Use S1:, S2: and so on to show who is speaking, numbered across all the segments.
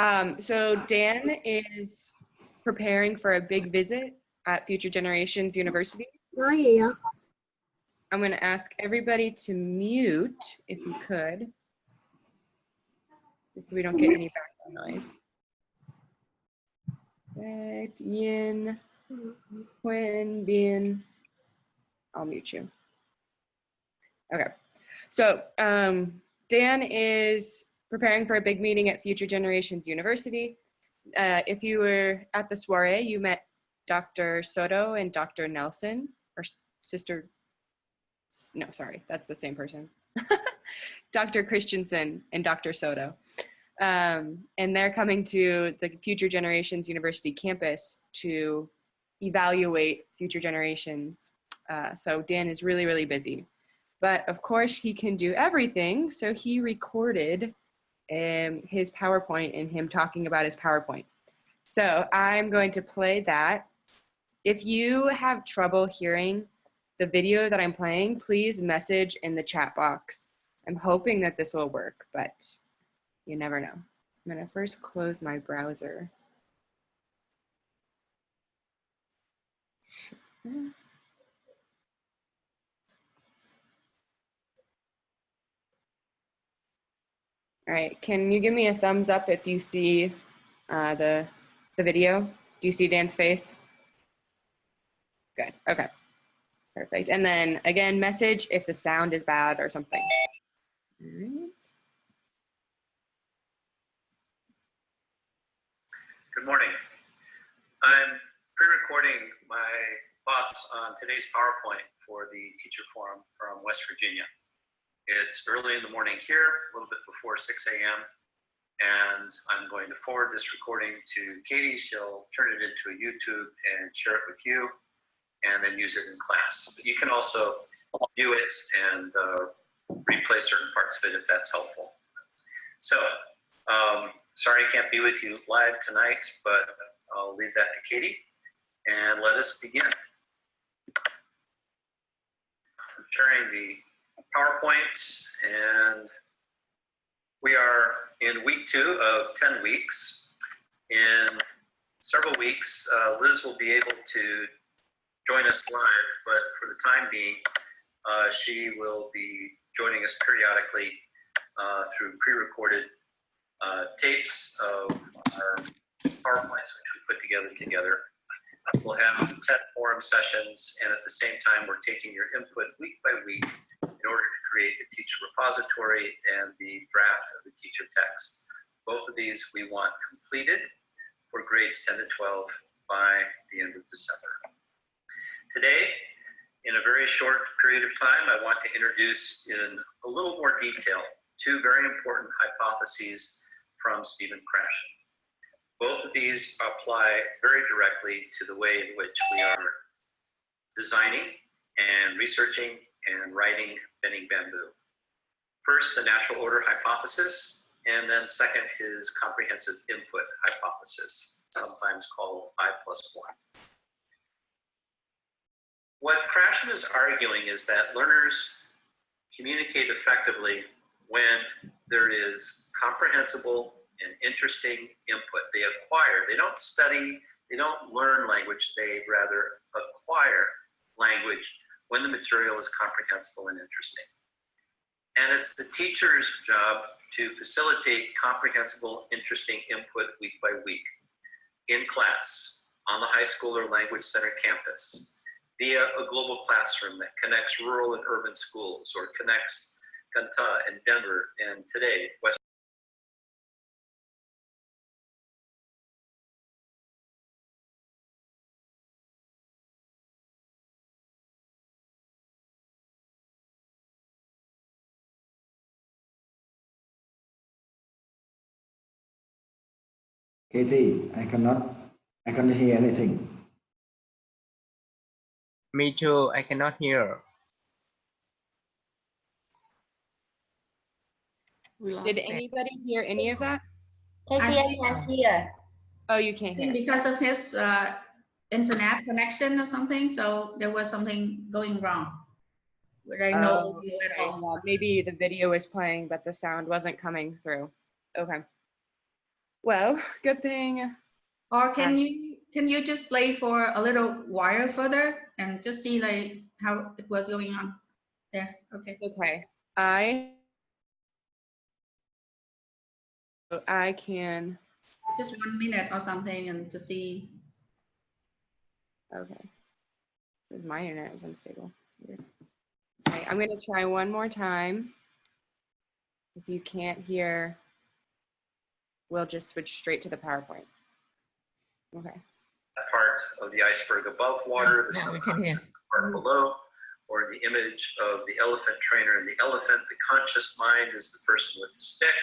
S1: So Dan is preparing for a big visit at Future Generations University.
S2: Nói gì vậy?
S1: I'm going to ask everybody to mute if you could, just so we don't get any background noise. Yin, Quinn, Bin, I'll mute you. Okay, so Dan is preparing for a big meeting at Future Generations University. If you were at the soiree, you met Dr. Soto and Dr. Nelson, or sister, no, sorry, that's the same person. Dr. Christensen and Dr. Soto. And they're coming to the Future Generations University campus to evaluate future generations. So Dan is really, really busy. But of course, he can do everything, so he recorded his PowerPoint and him talking about his PowerPoint. So I'm going to play that. If you have trouble hearing the video that I'm playing, please message in the chat box. I'm hoping that this will work, but you never know. I'm gonna first close my browser. All right, can you give me a thumbs up if you see the video? Do you see Dan's face? Good, okay, perfect. And then again, message if the sound is bad or something. All right.
S3: Good morning. I'm pre-recording my thoughts on today's PowerPoint for the teacher forum from West Virginia. It's early in the morning here, a little bit before 6 a.m. And I'm going to forward this recording to Katie. She'll turn it into a YouTube and share it with you, and then use it in class. But you can also view it and replay certain parts of it if that's helpful. So, sorry I can't be with you live tonight, but I'll leave that to Katie, and let us begin. I'm sharing the PowerPoint, and we are in week 2 of 10 weeks. In several weeks, Liz will be able to join us live, but for the time being, she will be joining us periodically through pre-recorded tapes of our PowerPoints, which we put together. We'll have 10 forum sessions, and at the same time, we're taking your input week by week in order to create the teacher repository and the draft of the teacher text. Both of these we want completed for grades 10 to 12 by the end of December. Today, in a very short period of time, I want to introduce in a little more detail 2 very important hypotheses from Stephen Krashen. Both of these apply very directly to the way in which we are designing and researching and writing Bending Bamboo. First, the natural order hypothesis, and then second, his comprehensive input hypothesis, sometimes called I+1. What Krashen is arguing is that learners communicate effectively when there is comprehensible and interesting input. They acquire, they don't study, they don't learn language, they rather acquire language when the material is comprehensible and interesting. And it's the teacher's job to facilitate comprehensible, interesting input week by week in class, on the high school or language center campus, via a global classroom that connects rural and urban schools, or connects Kanta and Denver, and today, West.
S4: Katie, I cannot hear anything.
S5: Me too, I cannot hear.
S1: Did anybody hear any of that?
S6: I can't hear.
S1: Oh, you can't hear.
S6: Because of his internet connection or something, so there was something going wrong. But I know audio at all.
S1: Maybe the video was playing, but the sound wasn't coming through. Okay. Well, good thing.
S6: Or can you just play for a little while further and just see like how it was going on there? Okay.
S1: Okay. I can.
S6: Just 1 minute or something and to see.
S1: Okay. My internet is unstable. Weird. Okay, I'm gonna try one more time. If you can't hear, we'll just switch straight to the PowerPoint. Okay.
S3: That part of the iceberg above water, the
S5: Now we can hear.
S3: subconscious part below, or the image of the elephant trainer and the elephant. The conscious mind is the person with the stick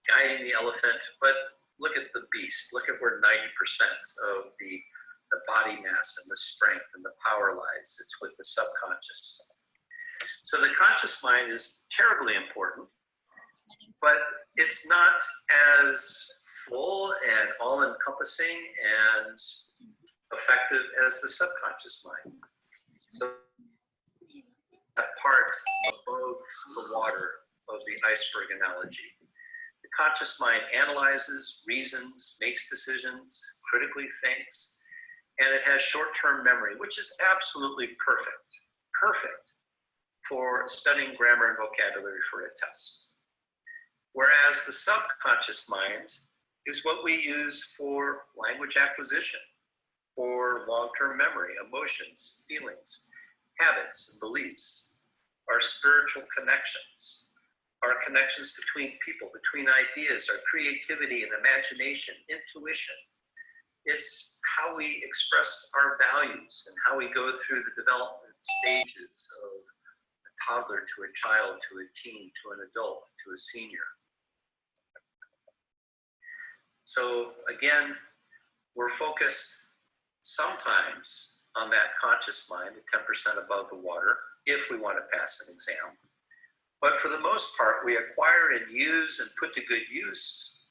S3: guiding the elephant. But look at the beast. Look at where 90% of the body mass and the strength and the power lies. It's with the subconscious. So the conscious mind is terribly important, but it's not as full and all-encompassing and effective as the subconscious mind. So that part above the water of the iceberg analogy. The conscious mind analyzes, reasons, makes decisions, critically thinks, and it has short-term memory, which is absolutely perfect for studying grammar and vocabulary for a test. Whereas the subconscious mind is what we use for language acquisition, for long-term memory, emotions, feelings, habits, and beliefs, our spiritual connections, our connections between people, between ideas, our creativity and imagination, intuition. It's how we express our values and how we go through the development stages of a toddler to a child, to a teen, to an adult, to a senior. So again, we're focused sometimes on that conscious mind, the 10% above the water, if we want to pass an exam. But for the most part, we acquire and use and put to good use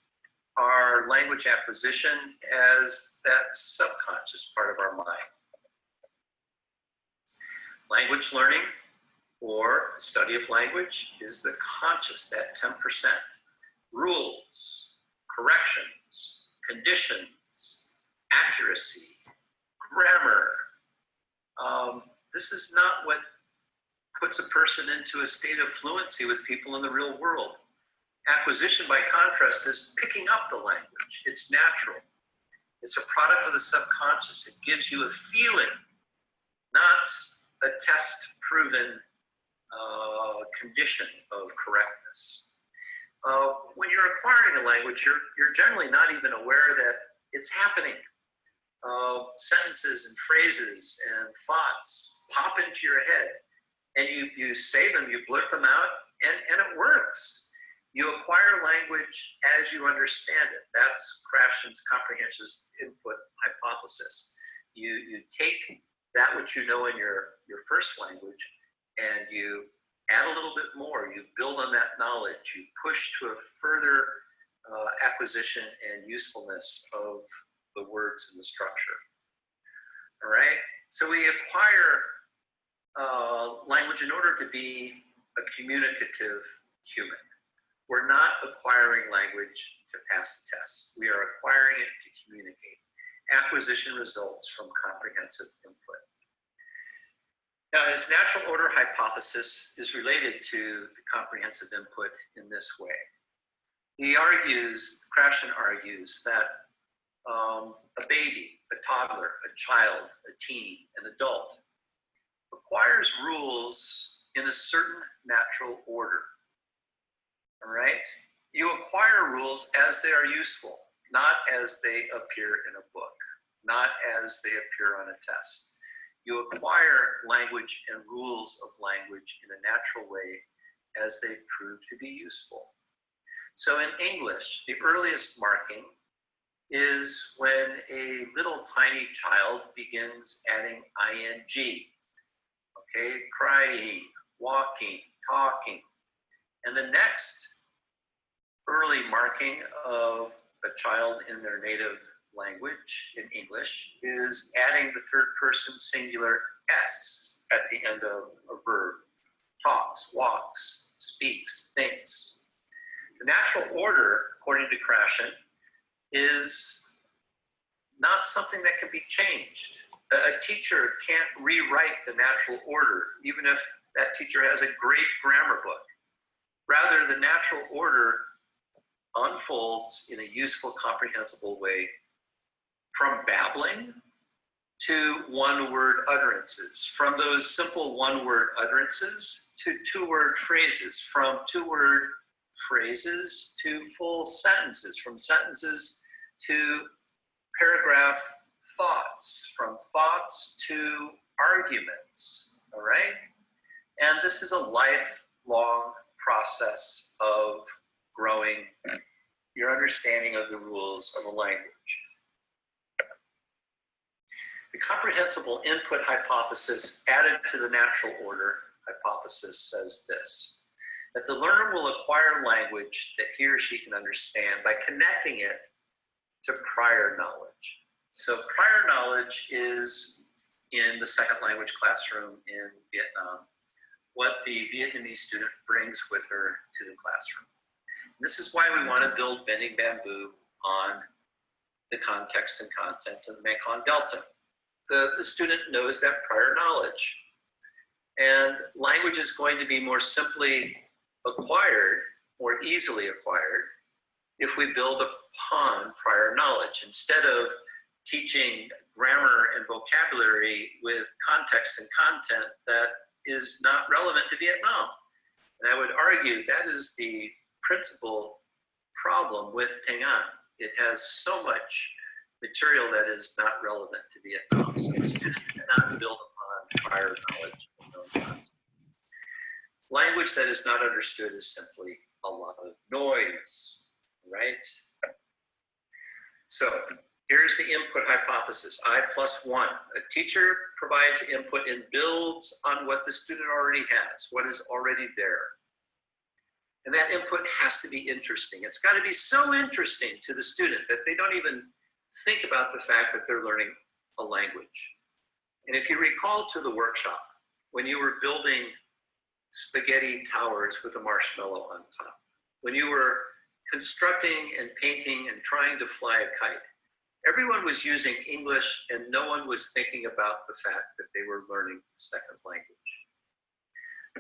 S3: our language acquisition as that subconscious part of our mind. Language learning or study of language is the conscious, that 10%. Rules, corrections, conditions, accuracy, grammar. This is not what puts a person into a state of fluency with people in the real world. Acquisition, by contrast, is picking up the language. It's natural. It's a product of the subconscious. It gives you a feeling, not a test-proven condition of correctness. When you're acquiring a language, you're generally not even aware that it's happening. Sentences and phrases and thoughts pop into your head, and you say them, you blurt them out, and it works. You acquire language as you understand it. That's Krafft's comprehensive input hypothesis. You take that which you know in your first language, and you add a little bit more. You build on that knowledge. You push to a further acquisition and usefulness of the words and the structure. All right? So we acquire language in order to be a communicative human. We're not acquiring language to pass the test. We are acquiring it to communicate. Acquisition results from comprehensive input. Now, his natural order hypothesis is related to the comprehensive input in this way. He argues, Krafft argues, that a baby, a toddler, a child, a teen, an adult acquires rules in a certain natural order. All right? You acquire rules as they are useful, not as they appear in a book, not as they appear on a test. You acquire language and rules of language in a natural way as they prove to be useful. So in English, the earliest marking is when a little tiny child begins adding ing. Okay, crying, walking, talking. And the next early marking of a child in their native language, in English, is adding the third person singular s at the end of a verb. Talks, walks, speaks, thinks. The natural order, according to Krafft, is not something that can be changed. A teacher can't rewrite the natural order, even if that teacher has a great grammar book. Rather, the natural order unfolds in a useful, comprehensible way from babbling to one-word utterances, from those simple one-word utterances to two-word phrases, from two-word phrases to full sentences, from sentences to paragraph thoughts, from thoughts to arguments, all right? And this is a lifelong process of growing your understanding of the rules of a language. The comprehensible input hypothesis added to the natural order hypothesis says this, that the learner will acquire language that he or she can understand by connecting it to prior knowledge. So prior knowledge is in the second language classroom in Vietnam, what the Vietnamese student brings with her to the classroom. This is why we want to build Bending Bamboo on the context and content of the Mekong Delta. The student knows that prior knowledge. And language is going to be more simply acquired, more easily acquired, if we build upon prior knowledge. Instead of teaching grammar and vocabulary with context and content that is not relevant to Vietnam. And I would argue that is the principal problem with Thanh An. It has so much material that is not relevant to Vietnam. So the student cannot build upon prior knowledge of known concepts. Language that is not understood is simply a lot of noise, right? So here's the input hypothesis, I+1. A teacher provides input and builds on what the student already has, what is already there. And that input has to be interesting. It's got to be so interesting to the student that they don't even think about the fact that they're learning a language. And if you recall to the workshop, when you were building spaghetti towers with a marshmallow on top, when you were constructing and painting and trying to fly a kite, everyone was using English and no one was thinking about the fact that they were learning a second language.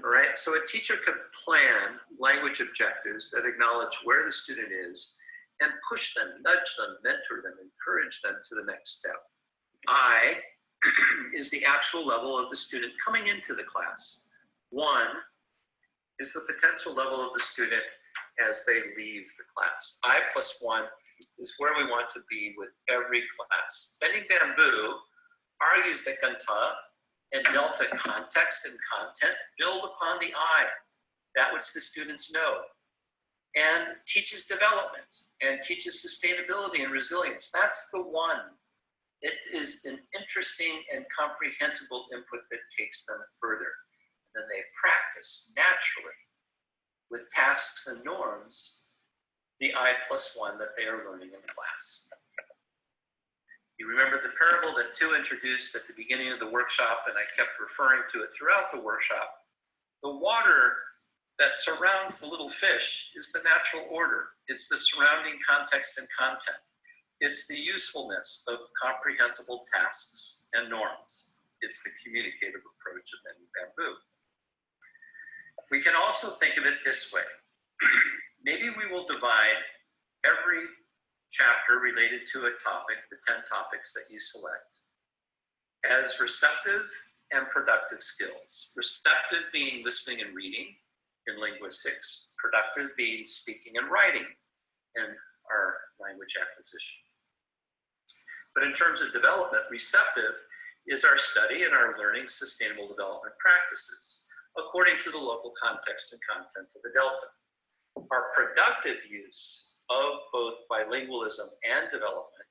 S3: All right, so a teacher can plan language objectives that acknowledge where the student is and push them, nudge them, mentor them, encourage them to the next step. I is the actual level of the student coming into the class. 1 is the potential level of the student as they leave the class. I+1 is where we want to be with every class. Bending Bamboo argues that Ganta and Delta context and content build upon the I, that which the students know, and teaches development and teaches sustainability and resilience. That's the 1. It is an interesting and comprehensible input that takes them further. And then they practice naturally with tasks and norms the I+1 that they are learning in class. You remember the parable that Tu introduced at the beginning of the workshop, and I kept referring to it throughout the workshop. The water that surrounds the little fish is the natural order. It's the surrounding context and content. It's the usefulness of comprehensible tasks and norms. It's the communicative approach of Bending Bamboo. We can also think of it this way. Maybe we will divide every chapter related to a topic, the 10 topics that you select, as receptive and productive skills. Receptive being listening and reading in linguistics, productive being speaking and writing in our language acquisition. But in terms of development, receptive is our study and our learning sustainable development practices according to the local context and content of the Delta. Our productive use of both bilingualism and development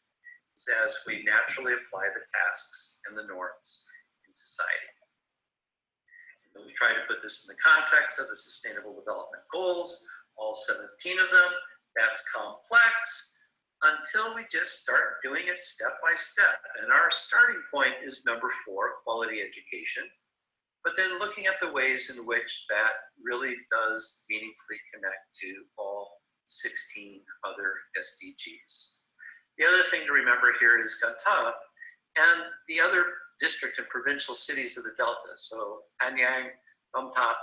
S3: is as we naturally apply the tasks and the norms in society. And we try to put this in the context of the Sustainable Development Goals, all 17 of them. That's complex until we just start doing it step by step. And our starting point is number 4, quality education. But then looking at the ways in which that really does meaningfully connect to all 16 other SDGs. The other thing to remember here is Ganta and the other district and provincial cities of the Delta. So Anyang, Gomtap,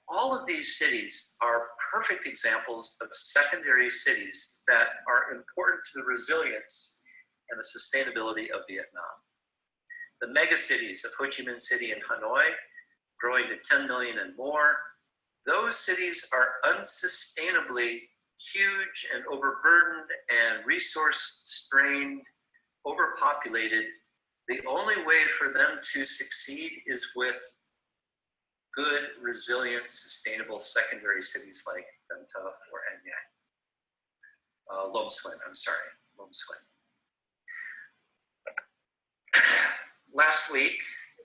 S3: all of these cities are perfect examples of secondary cities that are important to the resilience and the sustainability of Vietnam. The mega cities of Ho Chi Minh City and Hanoi, growing to 10 million and more, those cities are unsustainably huge and overburdened and resource strained, overpopulated. The only way for them to succeed is with good, resilient, sustainable secondary cities like Van Ta or Anyang. Lom Xuyen, I'm sorry, Lom Xuyen. Last week,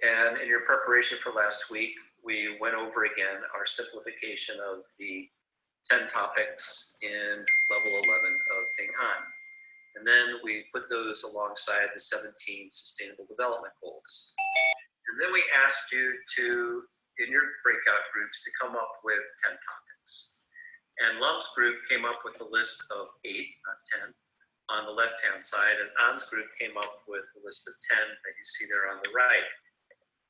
S3: and in your preparation for last week, we went over again our simplification of the 10 topics in level 11 of Ting An. And then we put those alongside the 17 sustainable development goals. And then we asked you to, in your breakout groups, to come up with 10 topics. And Lum's group came up with a list of 8, not 10, on the left-hand side, and An's group came up with a list of 10 that you see there on the right.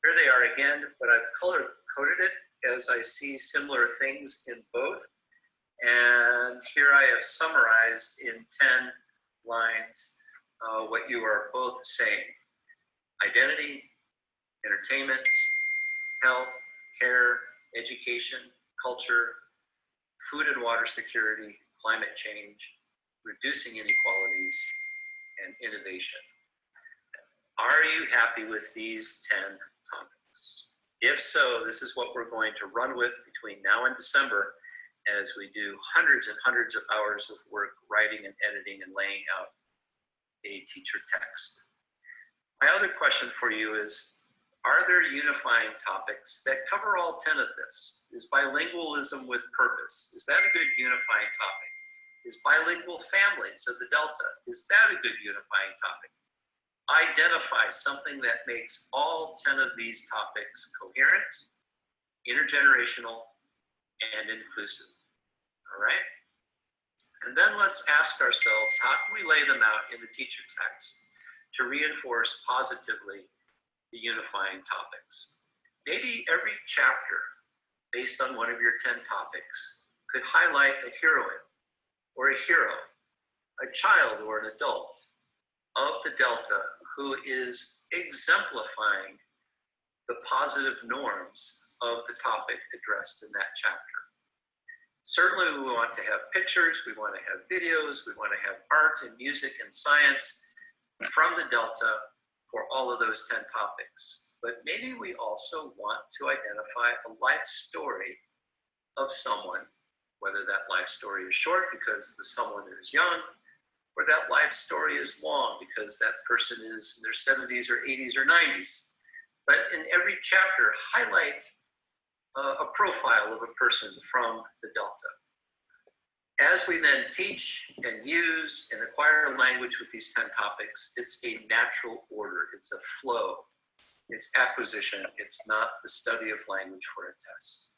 S3: Here they are again, but I've color-coded it as I see similar things in both. And here I have summarized in 10 lines what you are both saying. Identity, entertainment, health, care, education, culture, food and water security, climate change, reducing inequalities, and innovation. Are you happy with these 10 topics? If so, this is what we're going to run with between now and December as we do hundreds and hundreds of hours of work writing and editing and laying out a teacher text. My other question for you is, are there unifying topics that cover all 10 of this? Is bilingualism with purpose? Is that a good unifying topic? Is bilingual families of the Delta? Is that a good unifying topic? Identify something that makes all 10 of these topics coherent, intergenerational, and inclusive. All right? And then let's ask ourselves, how can we lay them out in the teacher text to reinforce positively the unifying topics? Maybe every chapter, based on one of your 10 topics, could highlight a heroine or a hero, a child or an adult of the Delta who is exemplifying the positive norms of the topic addressed in that chapter. Certainly we want to have pictures, we want to have videos, we want to have art and music and science from the Delta for all of those 10 topics. But maybe we also want to identify a life story of someone, whether that life story is short because the someone is young, or that life story is long because that person is in their 70s or 80s or 90s. But in every chapter, highlight a profile of a person from the Delta. As we then teach and use and acquire language with these 10 topics, it's a natural order, it's a flow, it's acquisition, it's not the study of language for a test.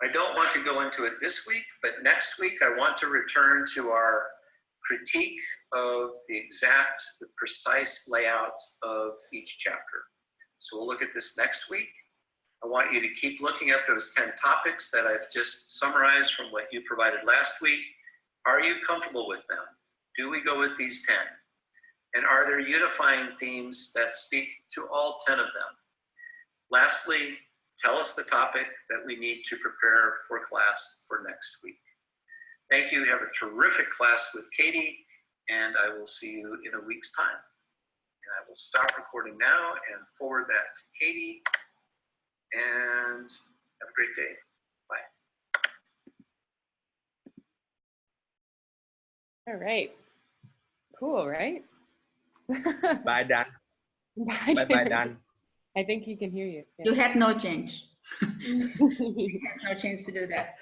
S3: I don't want to go into it this week, but next week I want to return to our critique of the precise layout of each chapter. So we'll look at this next week. I want you to keep looking at those 10 topics that I've just summarized from what you provided last week. Are you comfortable with them? Do we go with these 10? And are there unifying themes that speak to all 10 of them? Lastly, tell us the topic that we need to prepare for class for next week. Thank you. Have a terrific class with Katie, and I will see you in a week's time. And I will stop recording now and forward that to Katie. And have a great day. Bye.
S1: All right. Cool, right?
S5: Bye, Dan.
S1: Bye,
S5: Bye, Dan.
S1: I think he can hear you.
S6: You had no change. He has no chance to do that.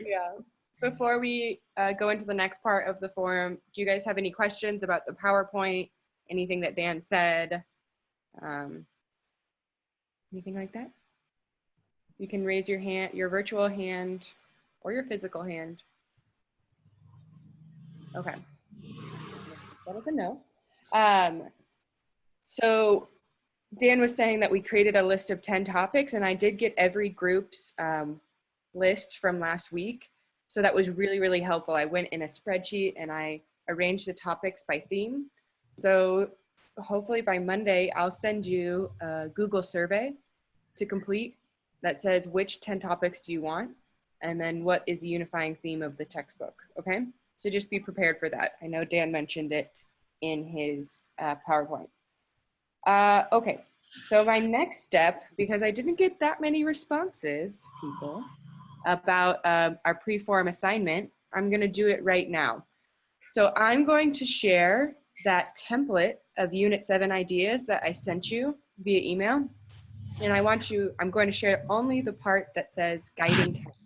S1: Yeah. Before we go into the next part of the forum, do you guys have any questions about the PowerPoint? Anything that Dan said? Anything like that? You can raise your hand, your virtual hand, or your physical hand. Okay. That is a no. So Dan was saying that we created a list of 10 topics, and I did get every group's list from last week. So that was really, really helpful. I went in a spreadsheet and I arranged the topics by theme. So hopefully by Monday, I'll send you a Google survey to complete that says which 10 topics do you want, and then what is the unifying theme of the textbook, okay? So just be prepared for that. I know Dan mentioned it in his PowerPoint. Okay, so my next step, because I didn't get that many responses, people, about our pre-form assignment, I'm gonna do it right now. So I'm going to share that template of Unit 7 ideas that I sent you via email. And I'm going to share only the part that says guiding text.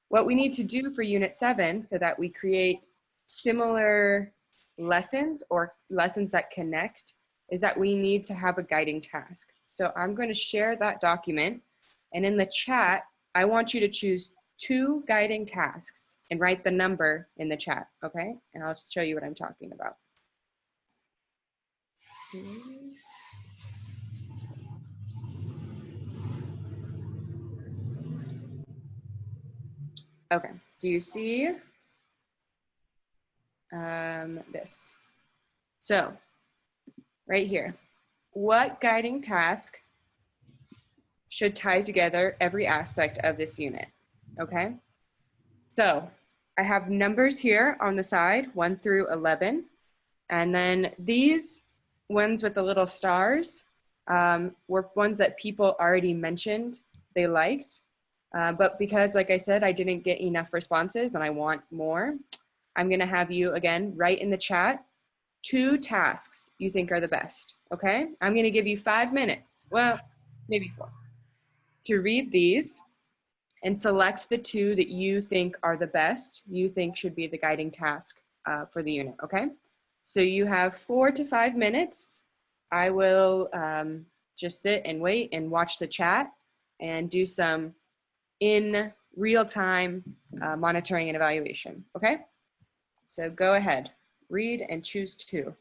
S1: What we need to do for Unit 7 so that we create similar lessons or lessons that connect is that we need to have a guiding task. So I'm going to share that document, and in the chat, I want you to choose 2 guiding tasks and write the number in the chat, okay? And I'll show you what I'm talking about. Okay, do you see this? So right here, what guiding task should tie together every aspect of this unit, okay? So I have numbers here on the side, 1 through 11. And then these ones with the little stars were ones that people already mentioned they liked. But because, like I said, I didn't get enough responses and I want more, I'm gonna have you, again, write in the chat 2 tasks you think are the best, okay? I'm gonna give you 5 minutes, well, maybe 4, to read these and select the 2 that you think are the best, you think should be the guiding task for the unit, okay? So you have 4 to 5 minutes. I will just sit and wait and watch the chat and do some in real time monitoring and evaluation, okay? So go ahead, read and choose 2.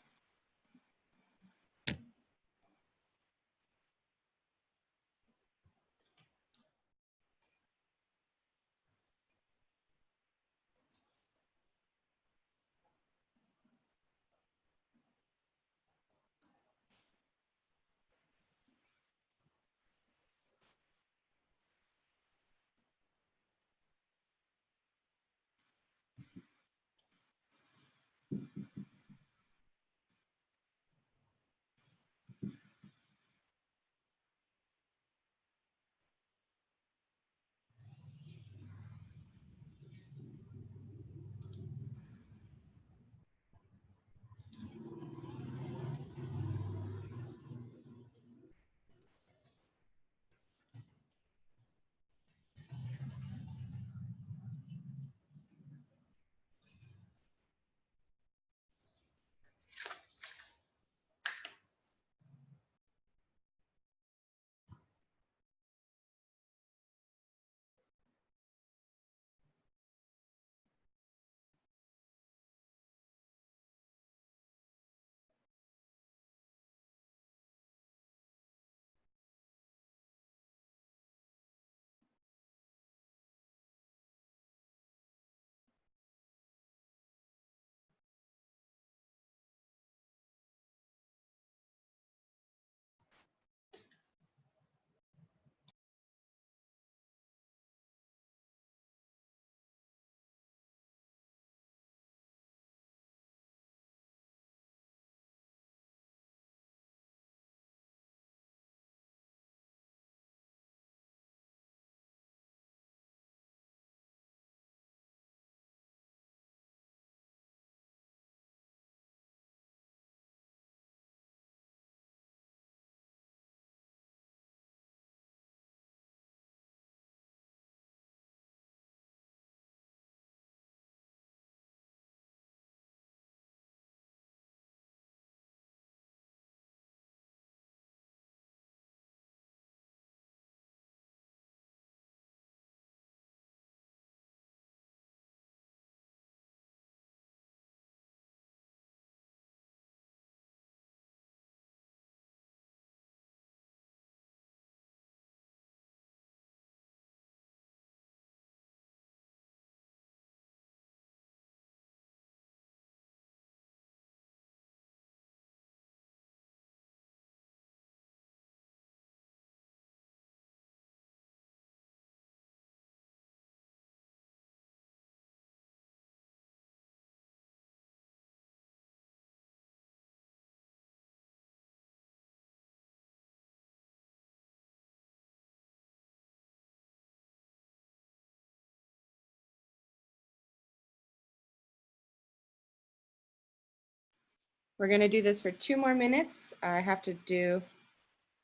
S1: We're going to do this for 2 more minutes. I have to do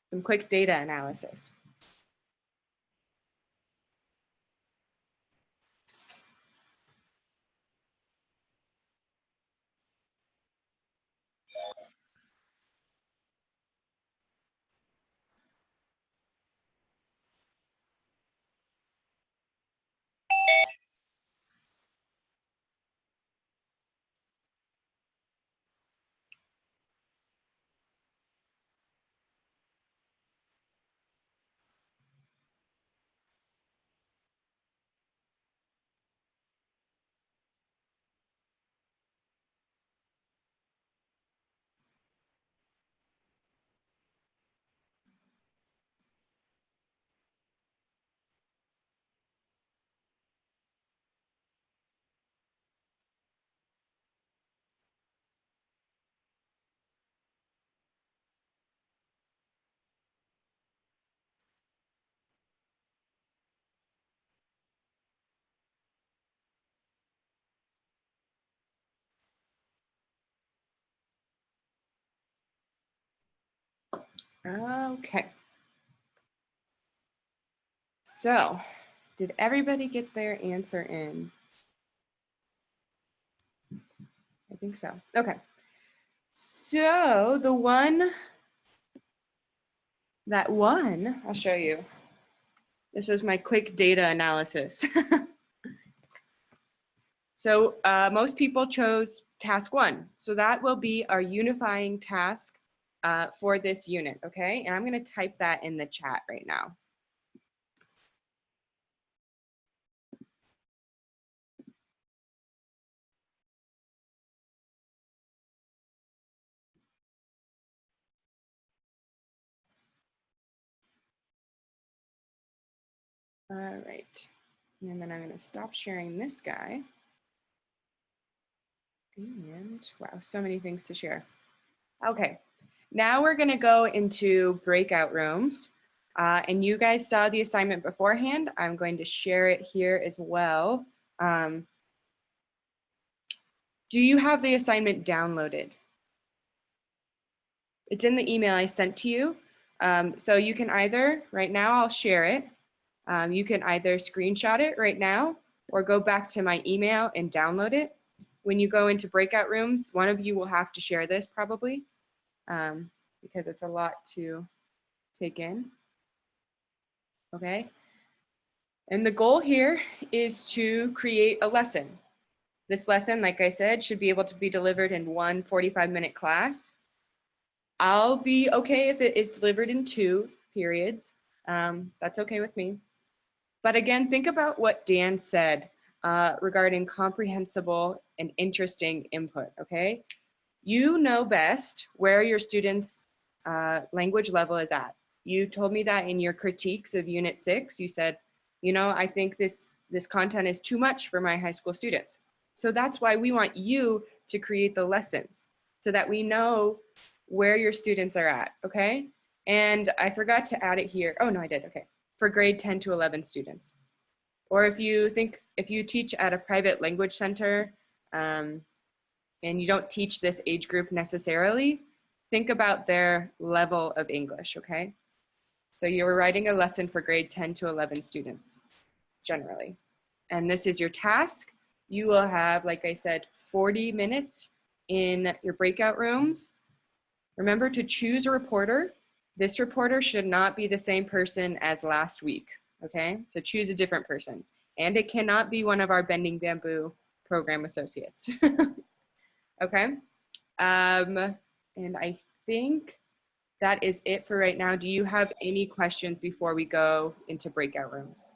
S1: some quick data analysis. Okay. So, did everybody get their answer in? I think so. Okay. So, the one that won, I'll show you. This was my quick data analysis. So, most people chose task 1. So, that will be our unifying task for this unit, okay? And I'm going to type that in the chat right now. All right. And then I'm going to stop sharing this guy. And wow, so many things to share. Okay, now we're going to go into breakout rooms. And you guys saw the assignment beforehand. I'm going to share it here as well. Do you have the assignment downloaded? It's in the email I sent to you. So you can either, right now I'll share it. You can either screenshot it right now or go back to my email and download it. When you go into breakout rooms, one of you will have to share this probably because it's a lot to take in. Okay. And the goal here is to create a lesson. This lesson, like I said, should be able to be delivered in one 45-minute class. I'll be okay if it is delivered in 2 periods. That's okay with me. But again, think about what Dan said regarding comprehensible and interesting input, okay? You know best where your students' language level is at. You told me that in your critiques of Unit 6. You said, you know, I think this content is too much for my high school students. So that's why we want you to create the lessons so that we know where your students are at, okay? And I forgot to add it here. Oh, no, I did, okay. For grade 10 to 11 students. Or if you teach at a private language center and you don't teach this age group necessarily, think about their level of English, okay? So you're writing a lesson for grade 10 to 11 students, generally. And this is your task. You will have, like I said, 40 minutes in your breakout rooms. Remember to choose a reporter. This reporter should not be the same person as last week, okay? So choose a different person. And it cannot be one of our Bending Bamboo program associates, okay? And I think that is it for right now. Do you have any questions before we go into breakout rooms?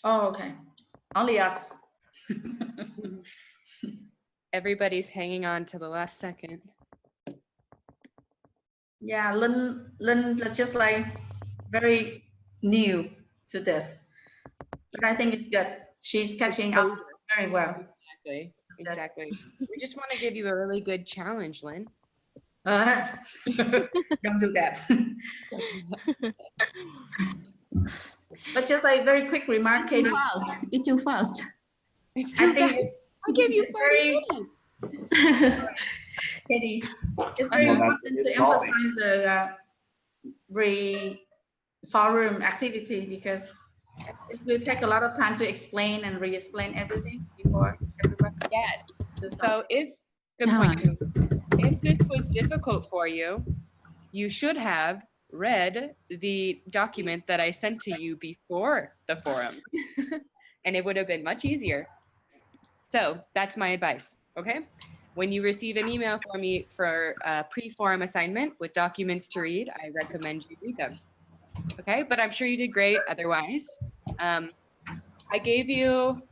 S6: Oh, okay. Only us.
S1: Everybody's hanging on to the last second.
S6: Yeah, Lynn just like very new to this, but I think it's good. She's catching up very well.
S1: Exactly. exactly. We just want to give you a really good challenge, Lynn.
S6: Don't do that. But just a very quick remark, Katie.
S2: It's too fast.
S1: It's
S6: I
S1: too
S6: think
S1: fast.
S6: it's,
S1: I gave you
S6: it's
S1: 40
S6: very,
S1: minutes.
S6: Katie, it's very
S1: Uh-huh.
S6: important to emphasize the forum activity because it will take a lot of time to explain and re-explain everything before everyone.
S1: Yeah.
S6: do something.
S1: So good point too. If this was difficult for you, you should have read the document that I sent to you before the forum, and it would have been much easier. So that's my advice, okay? When you receive an email from me for a pre-forum assignment with documents to read, I recommend you read them, okay? But I'm sure you did great otherwise. I gave you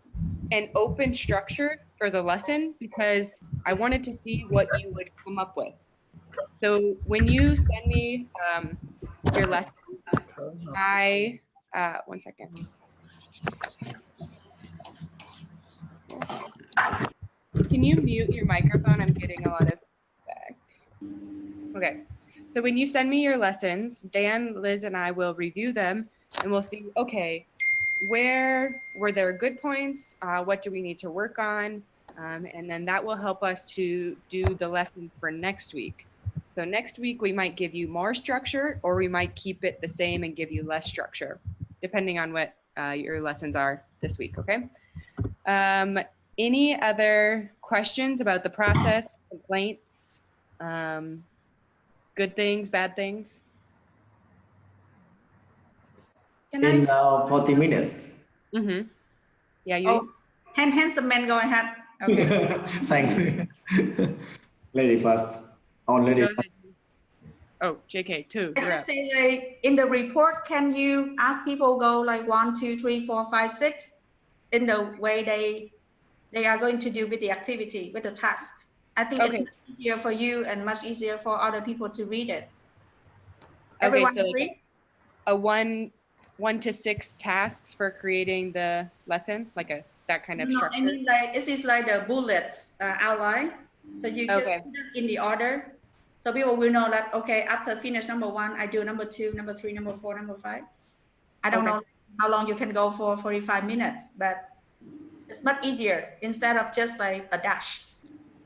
S1: an open structure for the lesson because I wanted to see what you would come up with. So when you send me your lesson, one second. Can you mute your microphone? I'm getting a lot of feedback. Okay. So when you send me your lessons, Dan, Liz, and I will review them and we'll see, okay, where were there good points? What do we need to work on? And then that will help us to do the lessons for next week. So next week we might give you more structure or we might keep it the same and give you less structure, depending on what your lessons are this week, okay? Any other questions about the process, complaints, good things, bad things?
S6: Can
S4: In
S6: I?
S4: 40 minutes.
S1: Mm-hmm. Yeah, you.
S6: Oh, handsome man, go ahead. Okay.
S4: Thanks. Lady first. On lady.
S1: Go ahead. Oh, JK, two.
S6: I
S1: You're
S6: just
S1: up.
S6: say like in the report, can you ask people go like 1, 2, 3, 4, 5, 6 in the way they are going to do with the activity, with the task? I think it's
S1: Okay.
S6: much easier for you and much easier for other people to read it.
S1: Okay,
S6: Everyone
S1: so
S6: agree?
S1: like a 1 to 6 tasks for creating the lesson, like that kind of
S6: No,
S1: structure.
S6: I mean like it is like the bullets outline. So you just
S1: Okay.
S6: put it in the order. So people will know that, okay, after finish number 1, I do number 2, number 3, number 4, number 5. I don't
S1: Okay.
S6: know how long you can go for 45 minutes, but it's much easier instead of just like a dash.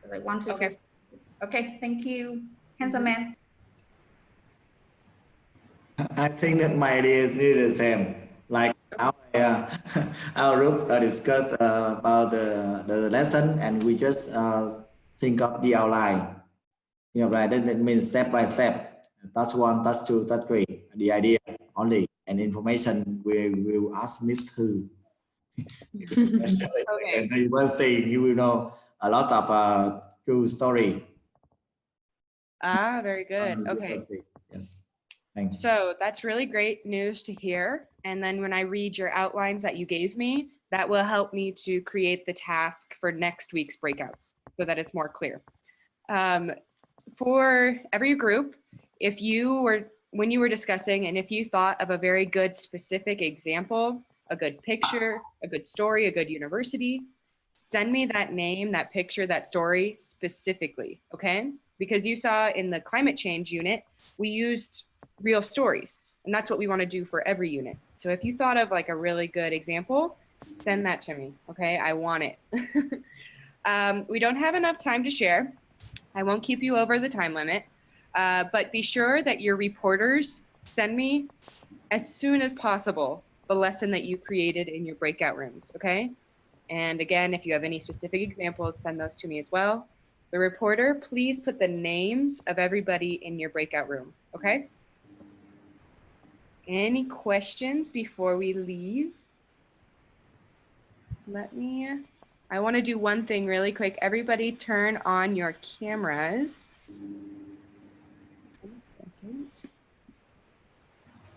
S6: So like 1, 2, 3.
S1: Okay.
S6: Okay, thank you, handsome man.
S4: I think that my idea is really the same. Like our, our group discuss about the lesson and we just think of the outline. You know, right? That means step by step. Task 1, task 2, task 3. The idea only and information we will ask Miss Hu.
S1: Okay.
S4: And the university, you will know a lot of true story.
S1: Very good. Okay.
S4: Yes. Thanks.
S1: So that's really great news to hear. And then when I read your outlines that you gave me, that will help me to create the task for next week's breakouts so that it's more clear. For every group, when you were discussing and if you thought of a very good specific example, a good picture, a good story, a good university, send me that name, that picture, that story specifically, okay? Because you saw in the climate change unit, we used real stories, and that's what we want to do for every unit. So if you thought of like a really good example, send that to me, okay? I want it. We don't have enough time to share. I won't keep you over the time limit, but be sure that your reporters send me as soon as possible the lesson that you created in your breakout rooms, okay? And again, if you have any specific examples, send those to me as well. The reporter, please put the names of everybody in your breakout room, okay? Any questions before we leave? I want to do one thing really quick. Everybody turn on your cameras.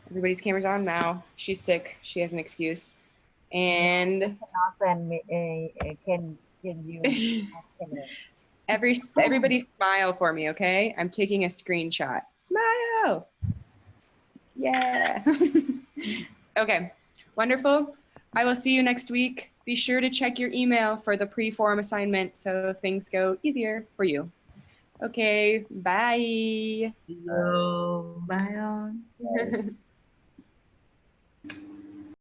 S1: Everybody's camera's on now. She's sick. She has an excuse. And
S2: Send me can send you.
S1: everybody smile for me, okay? I'm taking a screenshot. Smile. Yeah. Okay, wonderful. I will see you next week. Be sure to check your email for the pre-form assignment so things go easier for you. Okay, bye.
S2: See you.
S6: Bye all.